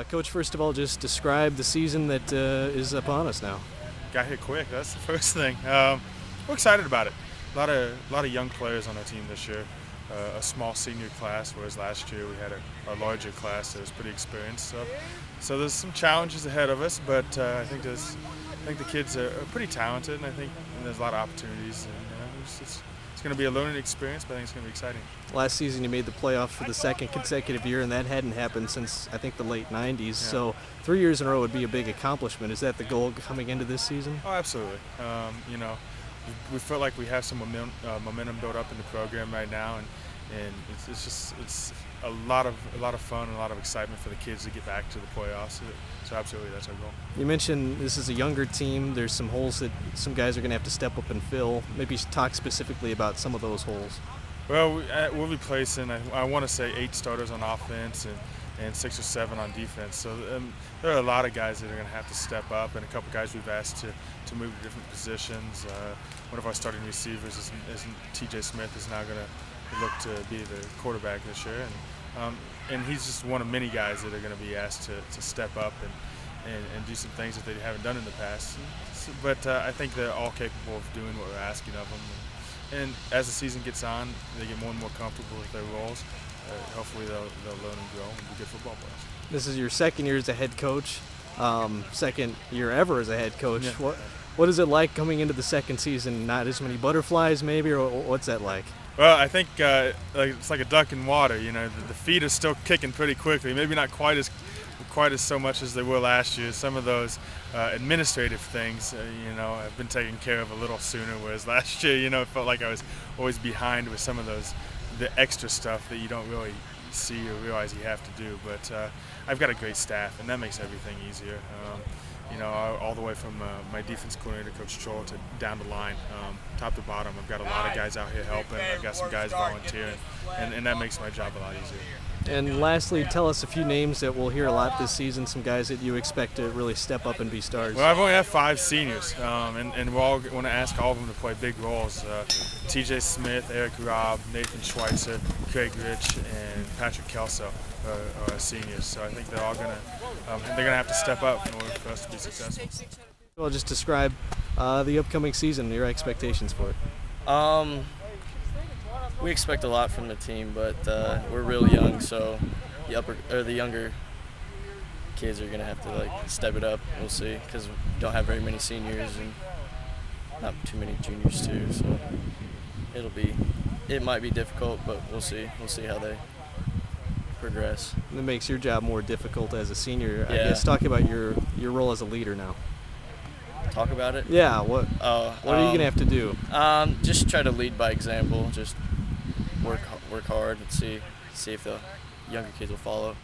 Coach, first of all, just describe the season that is upon us now. Got hit quick. That's the first thing. We're excited about it. A lot of young players on our team this year. A small senior class, whereas last year we had a larger class that was pretty experienced. So there's some challenges ahead of us, but I think the kids are pretty talented, and I think there's a lot of opportunities. And it's going to be a learning experience, but I think it's going to be exciting. Last season you made the playoffs for the second consecutive year, and that hadn't happened since I think the late 90s. Yeah. So 3 years in a row would be a big accomplishment. Is that the goal coming into this season? Oh, absolutely. We feel like we have some momentum built up in the program right now, and it's a lot of fun and a lot of excitement for the kids to get back to the playoffs. So absolutely, that's our goal. You mentioned this is a younger team. There's some holes that some guys are going to have to step up and fill. Maybe talk specifically about some of those holes. Well, we'll be placing, I want to say, 8 starters on offense and 6 or 7 on defense. So there are a lot of guys that are going to have to step up, and a couple guys we've asked to move to different positions. One of our starting receivers is TJ Smith is now going to look to be the quarterback this year, and he's just one of many guys that are going to be asked to step up and do some things that they haven't done in the past. But I think they're all capable of doing what we're asking of them. And as the season gets on, they get more and more comfortable with their roles. Hopefully they'll learn and grow and be good football players. This is your second year as a head coach, second year ever as a head coach. Yeah. What is it like coming into the second season? Not as many butterflies maybe, or what's that like? Well, I think it's like a duck in water. The feet are still kicking pretty quickly. Maybe not quite as so much as they were last year. Some of those administrative things, have been taken care of a little sooner. Whereas last year, it felt like I was always behind with some of the extra stuff that you don't really see or realize you have to do. But I've got a great staff, and that makes everything easier. All the way from my defense coordinator, Coach Troll, to down the line, top to bottom. I've got a lot of guys out here helping. I've got some guys volunteering, and that makes my job a lot easier. And lastly, tell us a few names that we'll hear a lot this season, some guys that you expect to really step up and be stars. Well, I've only had 5 seniors, and we all want to ask all of them to play big roles. TJ Smith, Eric Robb, Nathan Schweitzer, Craig Rich, and Patrick Kelso are seniors. So I think they're all going to have to step up in order for us to be successful. Well, just describe the upcoming season, your expectations for it. We expect a lot from the team, but we're really young, so the younger kids are gonna have to step it up. We'll see, because we don't have very many seniors and not too many juniors too. So it might be difficult, but we'll see. We'll see how they progress. That makes your job more difficult as a senior. Yeah. I guess talk about your role as a leader now. Talk about it? Yeah. What are you gonna have to do? Just try to lead by example. Just work hard and see if the younger kids will follow.